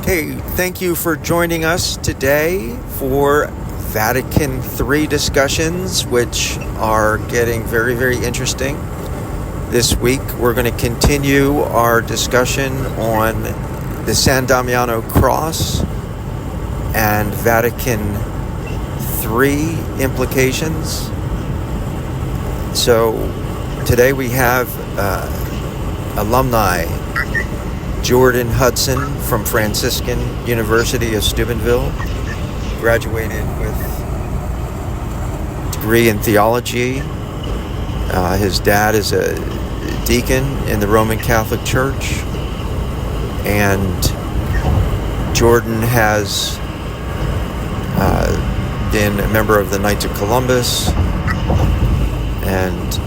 Hey, thank you for joining us today for Vatican III discussions, which are getting very, very interesting. This week, we're going to continue our discussion on the San Damiano cross and Vatican III implications. So today we have alumni Jordan Hudson from Franciscan University of Steubenville, graduated with a degree in theology. His dad is a deacon in the Roman Catholic Church, and Jordan has been a member of the Knights of Columbus and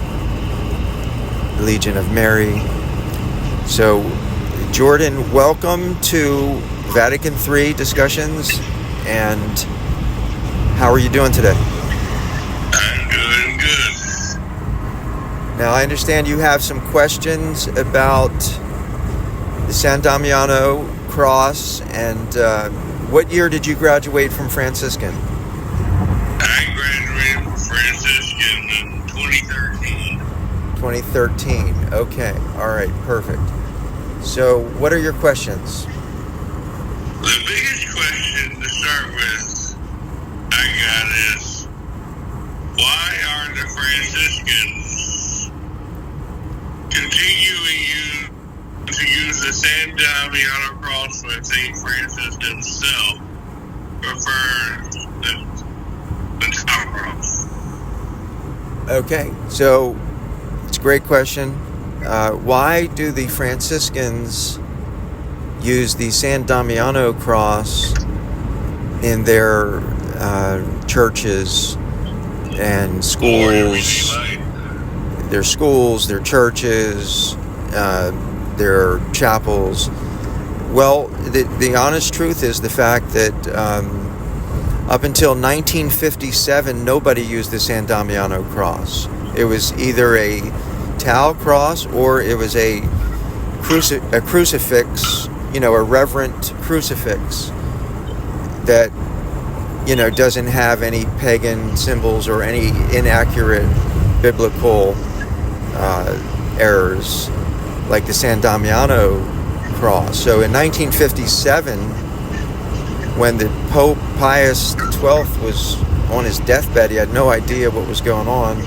Legion of Mary. So Jordan, welcome to Vatican III discussions, and how are you doing today? I'm doing good. Now, I understand you have some questions about the San Damiano cross, and what year did you graduate from Franciscan? I graduated from Franciscan in 2013. 2013, okay, all right, perfect. So, what are your questions? The biggest question to start with I got is, why are the Franciscans continuing to use the San Damiano cross when St. Francis himself prefers the top cross? Okay, so it's a great question. Why do the Franciscans use the San Damiano cross in their churches and schools? Their schools, their churches, their chapels. Well, the honest truth is the fact that up until 1957, nobody used the San Damiano cross. It was either a tau cross or it was a crucifix, a reverent crucifix that, doesn't have any pagan symbols or any inaccurate biblical errors like the San Damiano cross. So in 1957, when the Pope Pius XII was on his deathbed, he had no idea what was going on.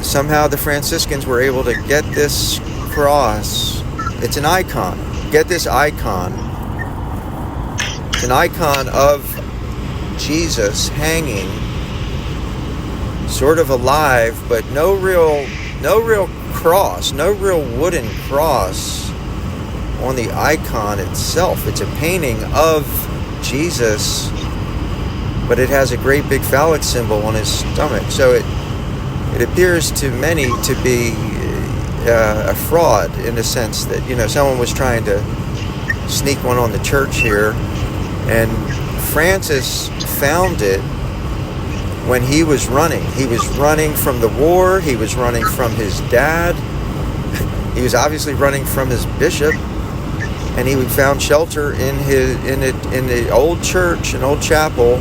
Somehow the Franciscans were able to get this cross. It's an icon. Get this icon. It's an icon of Jesus hanging, sort of alive, but no real cross, no real wooden cross on the icon itself. It's a painting of Jesus, but it has a great big phallic symbol on his stomach. So it appears to many to be a fraud, in the sense that, someone was trying to sneak one on the church here. And Francis found it when he was running. He was running from the war. He was running from his dad. He was obviously running from his bishop. And he found shelter in the old church, an old chapel.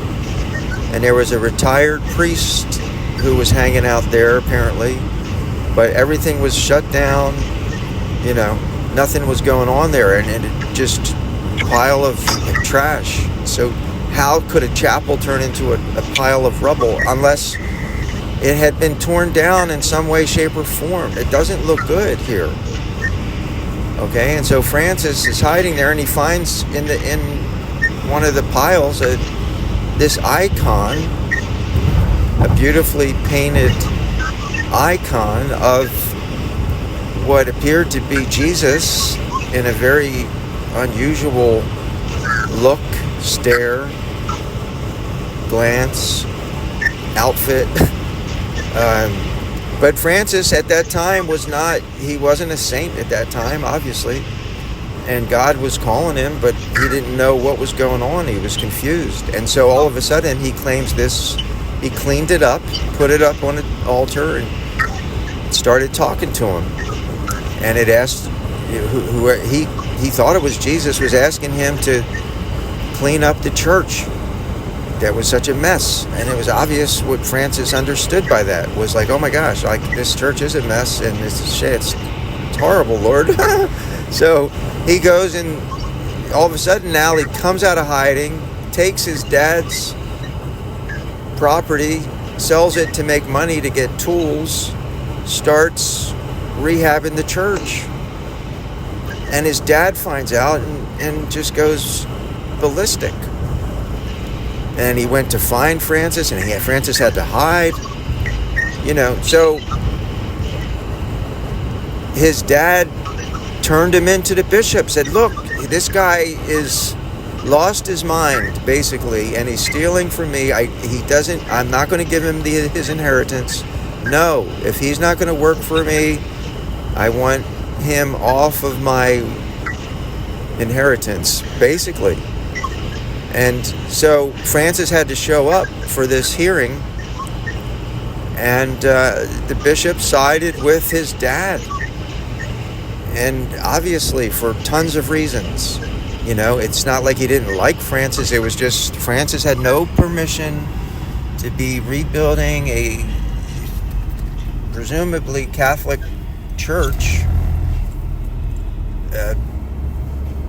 And there was a retired priest who was hanging out there, apparently, but everything was shut down. Nothing was going on there, and it just a pile of trash. So how could a chapel turn into a pile of rubble unless it had been torn down in some way, shape, or form? It doesn't look good here. Okay, and so Francis is hiding there, and he finds in one of the piles this icon, a beautifully painted icon of what appeared to be Jesus in a very unusual look, stare, glance, outfit. But Francis at that time he wasn't a saint at that time, obviously. And God was calling him, but he didn't know what was going on. He was confused. And so all of a sudden he claims this. He cleaned it up, put it up on an altar, and started talking to him. And it asked, he he thought it was Jesus, was asking him to clean up the church that was such a mess. And it was obvious what Francis understood by that was like, oh my gosh, like this church is a mess, and it's horrible, Lord. So he goes, and all of a sudden now he comes out of hiding, takes his dad's property, sells it to make money to get tools, starts rehabbing the church. And his dad finds out and just goes ballistic. And he went to find Francis, and Francis had to hide. So his dad turned him into the bishop, said, look, this guy is lost his mind, basically, and he's stealing from me. I'm not going to give him his inheritance. No, if he's not going to work for me, I want him off of my inheritance, basically. And so Francis had to show up for this hearing, and the bishop sided with his dad. And obviously for tons of reasons. It's not like he didn't like Francis. It was just Francis had no permission to be rebuilding a presumably Catholic church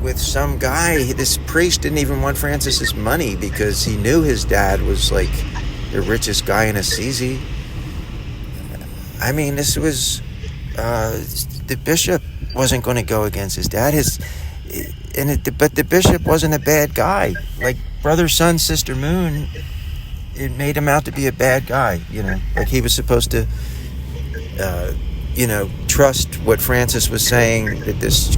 with some guy. This priest didn't even want Francis's money because he knew his dad was like the richest guy in Assisi. I mean, this was the bishop wasn't going to go against his dad. But the bishop wasn't a bad guy. Like Brother, Sun, Sister Moon, it made him out to be a bad guy. Like he was supposed to, trust what Francis was saying, that this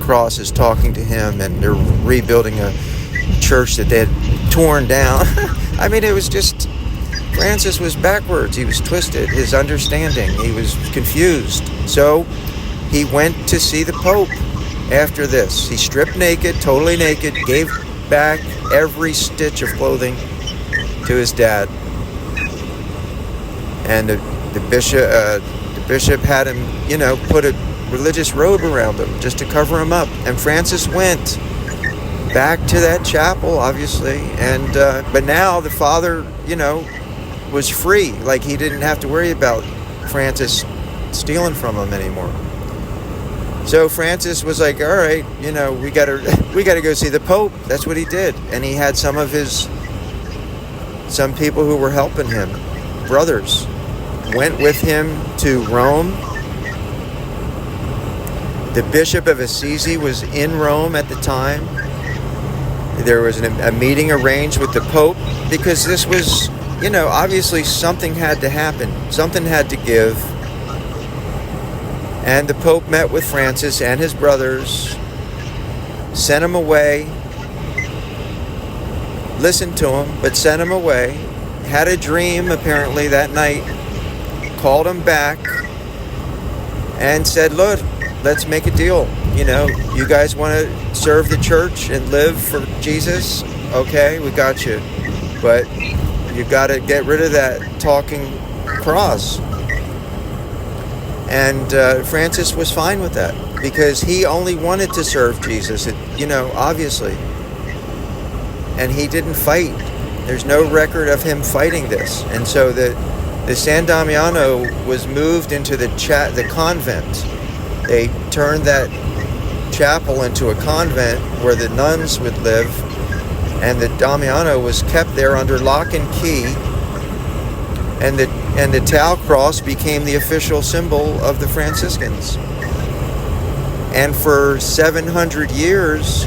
cross is talking to him, and they're rebuilding a church that they had torn down. I mean, it was just, Francis was backwards. He was twisted. His understanding, he was confused. So he went to see the Pope after this. He stripped naked, totally naked, gave back every stitch of clothing to his dad. And the bishop had him, put a religious robe around him just to cover him up. And Francis went back to that chapel, obviously. And but now the father, was free. Like he didn't have to worry about Francis stealing from him anymore. So Francis was like, all right, we gotta go see the Pope. That's what he did. And he had some people who were helping him, brothers, went with him to Rome. The Bishop of Assisi was in Rome at the time. There was a meeting arranged with the Pope because this was, obviously something had to happen. Something had to give. And the Pope met with Francis and his brothers, sent him away, listened to him, but sent him away, had a dream apparently that night, called him back, and said, look, let's make a deal. You guys want to serve the church and live for Jesus? Okay, we got you. But you got to get rid of that talking cross. And Francis was fine with that because he only wanted to serve Jesus, obviously. And he didn't fight. There's no record of him fighting this. And so the San Damiano was moved into the convent. They turned that chapel into a convent where the nuns would live. And the Damiano was kept there under lock and key. And the Tau cross became the official symbol of the Franciscans. And for 700 years,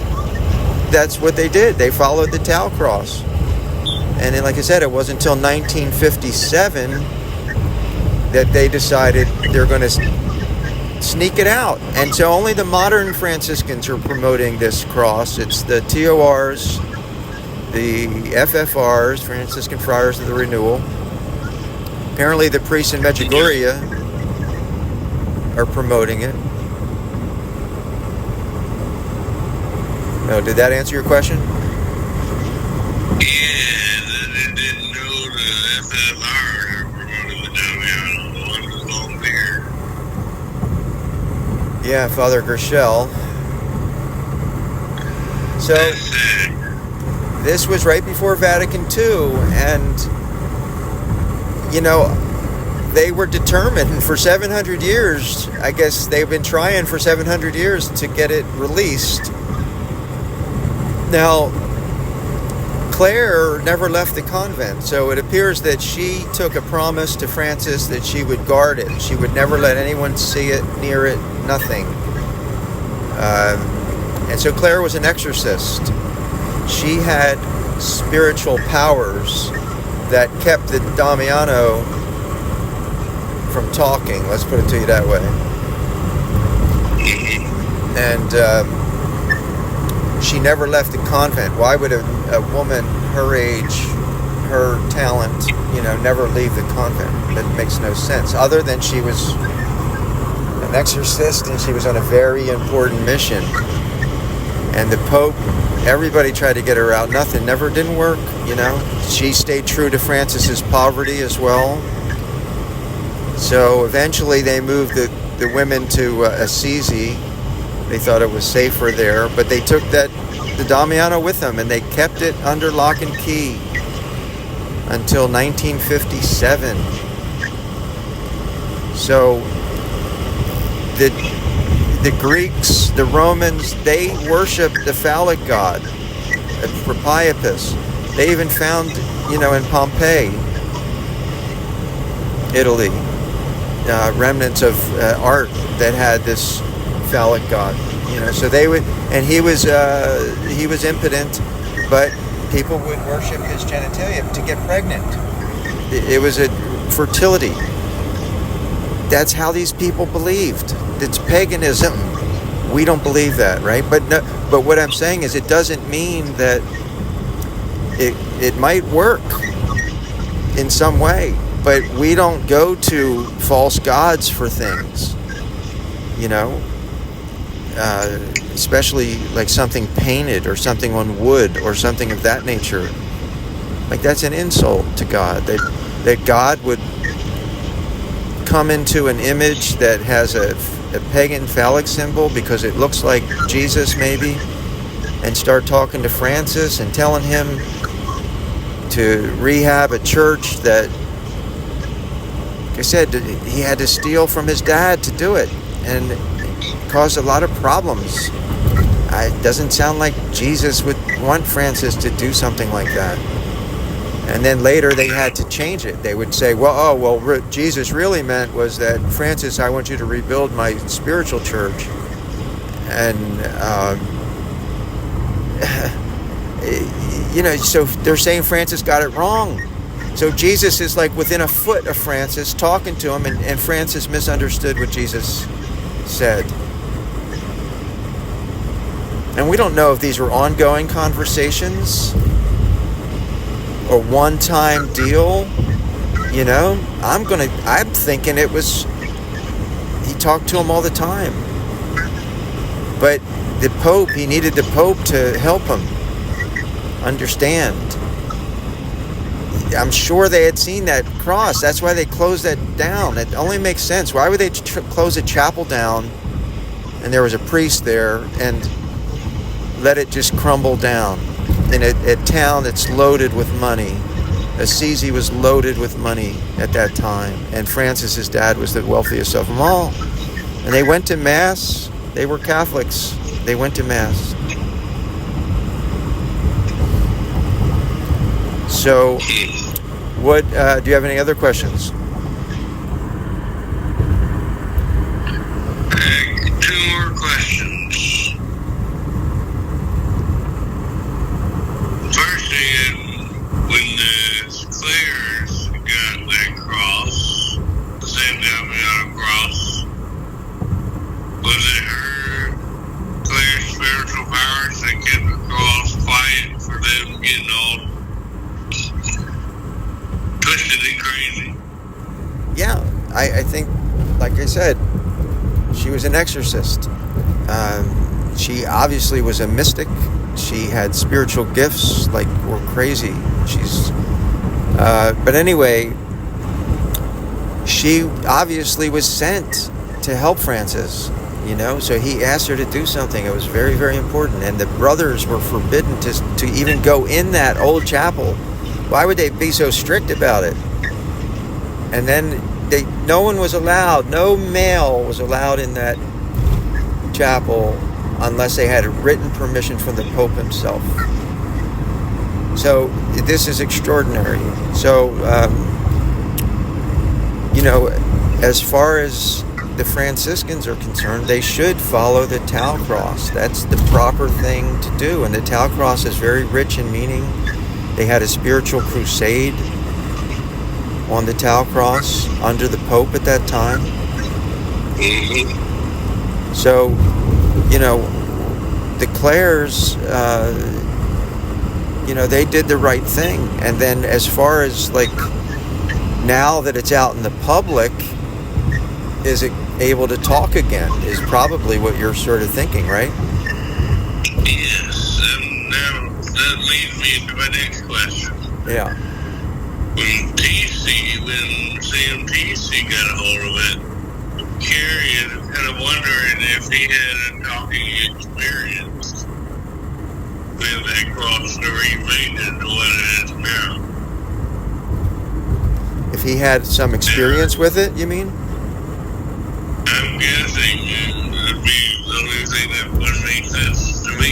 that's what they did. They followed the Tau cross. And then, like I said, it wasn't until 1957 that they decided they're going to sneak it out. And so only the modern Franciscans are promoting this cross. It's the TORs, the FFRs, Franciscan Friars of the Renewal. Apparently the priests in Medjugorje are promoting it. No, did that answer your question? Yeah, I didn't know the FFR are promoting the Damiano, the one with the long beard. Yeah, Father Gershel. So this was right before Vatican II, and they were determined for 700 years. I guess they've been trying for 700 years to get it released. Now, Clare never left the convent, so it appears that she took a promise to Francis that she would guard it. She would never let anyone see it, near it, nothing. And so Clare was an exorcist. She had spiritual powers that kept the Damiano from talking, let's put it to you that way. And she never left the convent. Why would a woman her age, her talent, never leave the convent? That makes no sense. Other than she was an exorcist and she was on a very important mission. And the Pope, everybody tried to get her out. Nothing, didn't work, She stayed true to Francis's poverty as well. So eventually they moved the women to Assisi. They thought it was safer there, but they took the Damiano with them, and they kept it under lock and key until 1957. So the Greeks, the Romans, they worshipped the phallic god, for Priapus. They even found, in Pompeii, Italy, remnants of art that had this phallic god. So they would, and he was impotent, but people would worship his genitalia to get pregnant. It was a fertility. That's how these people believed. It's paganism. We don't believe that, right? But what I'm saying is, it doesn't mean that it might work in some way, but we don't go to false gods for things, especially like something painted or something on wood or something of that nature. Like, that's an insult to God, that God would come into an image that has a pagan phallic symbol because it looks like Jesus maybe, and start talking to Francis and telling him to rehab a church that, like I said, he had to steal from his dad to do it, and caused a lot of problems. It doesn't sound like Jesus would want Francis to do something like that. And then later they had to change it. They would say, Jesus really meant was that, Francis, I want you to rebuild my spiritual church. And, so they're saying Francis got it wrong. So Jesus is like within a foot of Francis, talking to him, and Francis misunderstood what Jesus said. And we don't know if these were ongoing conversations or one-time deal. I'm thinking it was, he talked to him all the time. But the Pope, he needed the Pope to help him understand. I'm sure they had seen that cross. That's why they closed that down. It only makes sense. Why would they close a chapel down and there was a priest there and let it just crumble down? In a town that's loaded with money. Assisi was loaded with money at that time, and Francis's dad was the wealthiest of them all. And they went to Mass. They were Catholics. They went to Mass. So, what? Do you have any other questions? Two more questions. First is, when the Clares got that cross, the San Damiano cross, was it Claire's spiritual powers that kept the cross quiet for them getting all twisted and crazy? Yeah, I think, like I said, she was an exorcist. She obviously was a mystic. She had spiritual gifts, like, were crazy. But anyway, she obviously was sent to help Francis. So he asked her to do something. It was very, very important. And the brothers were forbidden to even go in that old chapel. Why would they be so strict about it? And then no one was allowed, no male was allowed in that chapel unless they had a written permission from the Pope himself. So this is extraordinary. So, as far as the Franciscans are concerned, they should follow the tau cross. That's the proper thing to do. And the tau cross is very rich in meaning. They had a spiritual crusade on the tau cross under the Pope at that time. So, the Clares, they did the right thing. And then as far as now that it's out in the public, is it able to talk again is probably what you're sort of thinking, right? Yes, and now that leads me to my next question. Yeah. When Sam TC got a hold of it, I'm curious, kind of wondering if he had a talking experience with that cross to remake it to what it is now. If he had some experience with it, you mean? I'm guessing it would be the only thing that would make sense to me.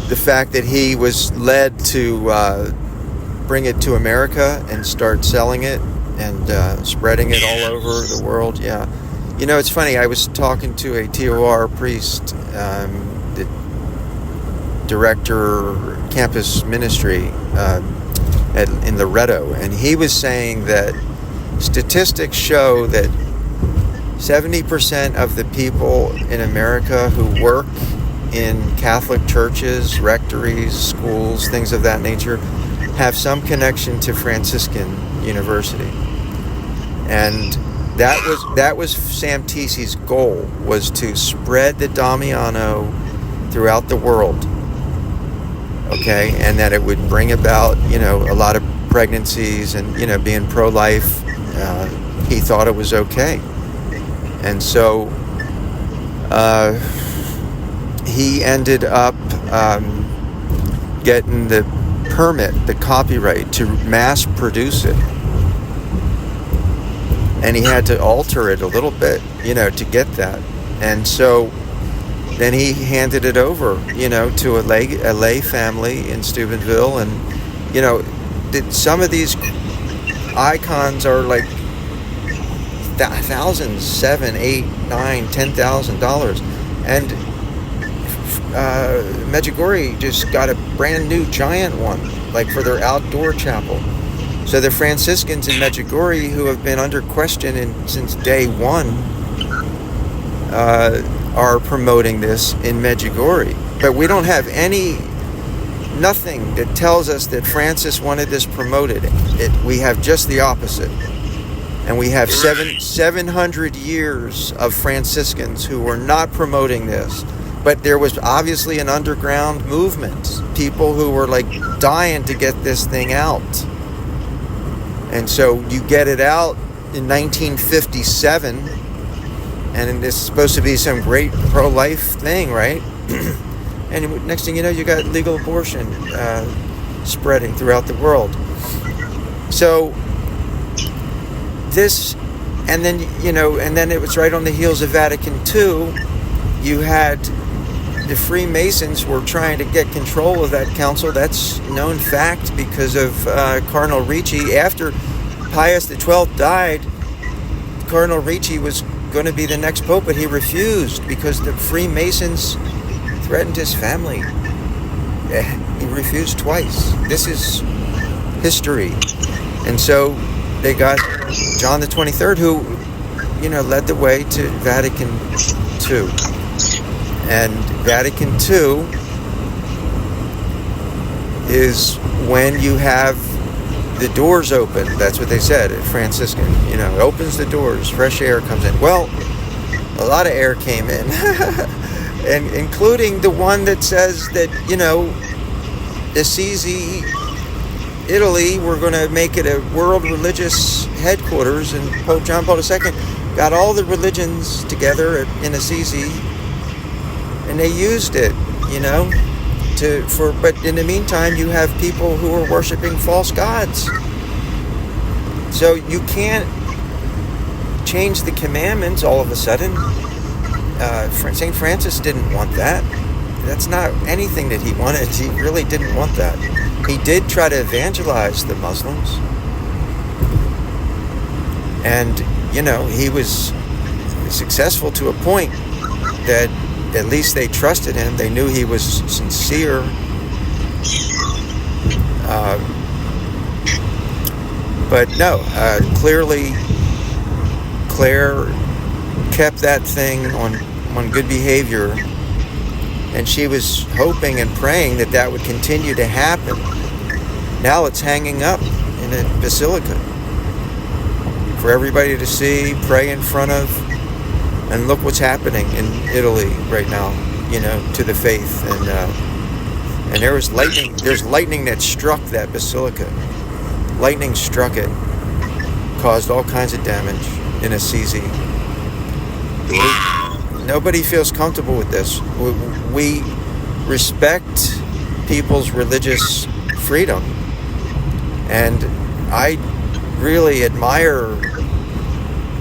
The fact that he was led to bring it to America and start selling it and spreading it all over the world. Yeah. It's funny. I was talking to a TOR priest, the director campus ministry in Loretto, and he was saying that statistics show that 70% of the people in America who work in Catholic churches, rectories, schools, things of that nature, have some connection to Franciscan University. And that was Sam TC's goal, was to spread the Damiano throughout the world. Okay, and that it would bring about, a lot of pregnancies and, being pro-life. He thought it was okay. And so he ended up getting the permit, the copyright to mass produce it. And he had to alter it a little bit, to get that. And so then he handed it over, to a lay family in Steubenville. And, some of these icons are like thousands, $7,000, $8,000, $9,000, $10,000. And Medjugorje just got a brand new giant one, for their outdoor chapel. So the Franciscans in Medjugorje, who have been under question since day one, are promoting this in Medjugorje. But we don't have nothing that tells us that Francis wanted this promoted. We have just the opposite. And we have 700 years of Franciscans who were not promoting this. But there was obviously an underground movement. People who were dying to get this thing out. And so you get it out in 1957. And it's supposed to be some great pro-life thing, right? And next thing you know, you got legal abortion spreading throughout the world. So this, and then, and then it was right on the heels of Vatican II. You had the Freemasons were trying to get control of that council. That's known fact because of Cardinal Ricci. After Pius XII died, Cardinal Ricci was going to be the next pope, but he refused because the Freemasons threatened his family. He refused twice. This is history. And so they got John the 23rd, who, led the way to Vatican II. And Vatican II is when you have the doors open. That's what they said at Franciscan. It opens the doors, fresh air comes in. Well, a lot of air came in. And including the one that says that, Assisi, Italy, we're going to make it a world religious headquarters, and Pope John Paul II got all the religions together in Assisi, and they used it, but in the meantime, you have people who are worshiping false gods. So you can't change the commandments all of a sudden. St. Francis didn't want that. That's not anything that he wanted. He really didn't want that. He did try to evangelize the Muslims. And, he was successful to a point that at least they trusted him. They knew he was sincere. But no, clearly Claire kept that thing on good behavior, and she was hoping and praying that would continue to happen. Now it's hanging up in a basilica for everybody to see, pray in front of, and look what's happening in Italy right now, to the faith. And there was lightning. There's lightning that struck that basilica. Lightning struck it, caused all kinds of damage in Assisi. Nobody feels comfortable with this. We respect people's religious freedom, and I really admire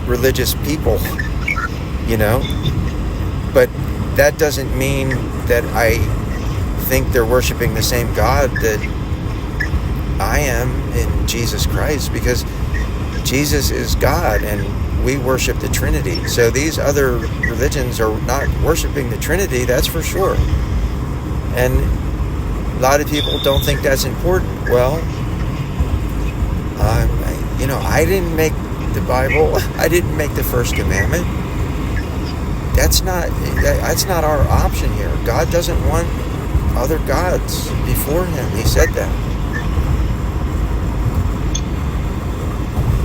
religious people, but that doesn't mean that I think they're worshiping the same God that I am in Jesus Christ, because Jesus is God and we worship the Trinity. So these other religions are not worshiping the Trinity, that's for sure. And a lot of people don't think that's important. Well, I didn't make the Bible. I didn't make the first commandment. That's not our option here. God doesn't want other gods before him. He said that.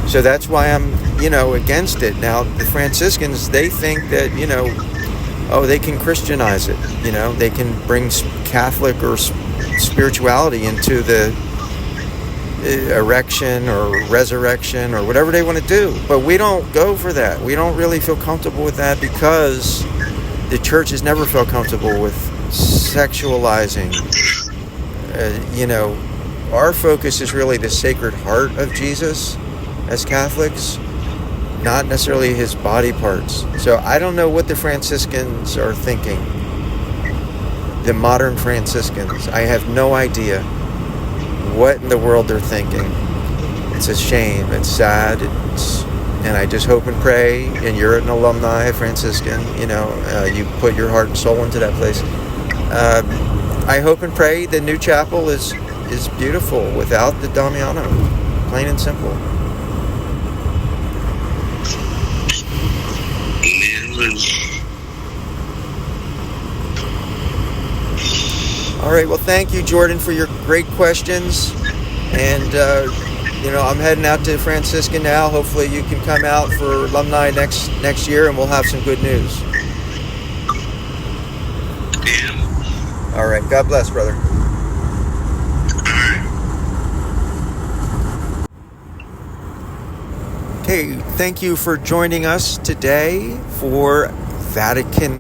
So that's why I'm, against it. Now, the Franciscans, they think that, they can Christianize it. They can bring Catholic or spirituality into the erection or resurrection or whatever they want to do. But we don't go for that. We don't really feel comfortable with that because the church has never felt comfortable with sexualizing. Our focus is really the Sacred Heart of Jesus as Catholics, not necessarily his body parts. So I don't know what the Franciscans are thinking. The modern Franciscans. I have no idea what in the world they're thinking. It's a shame. It's sad. And I just hope and pray, and you're an alumni Franciscan, you put your heart and soul into that place. I hope and pray the new chapel is beautiful without the Damiano, plain and simple. All right, well, thank you, Jordan, for your great questions. And, I'm heading out to Franciscan now. Hopefully you can come out for alumni next year, and we'll have some good news. Yeah. All right, God bless, brother. Okay, thank you for joining us today for Vatican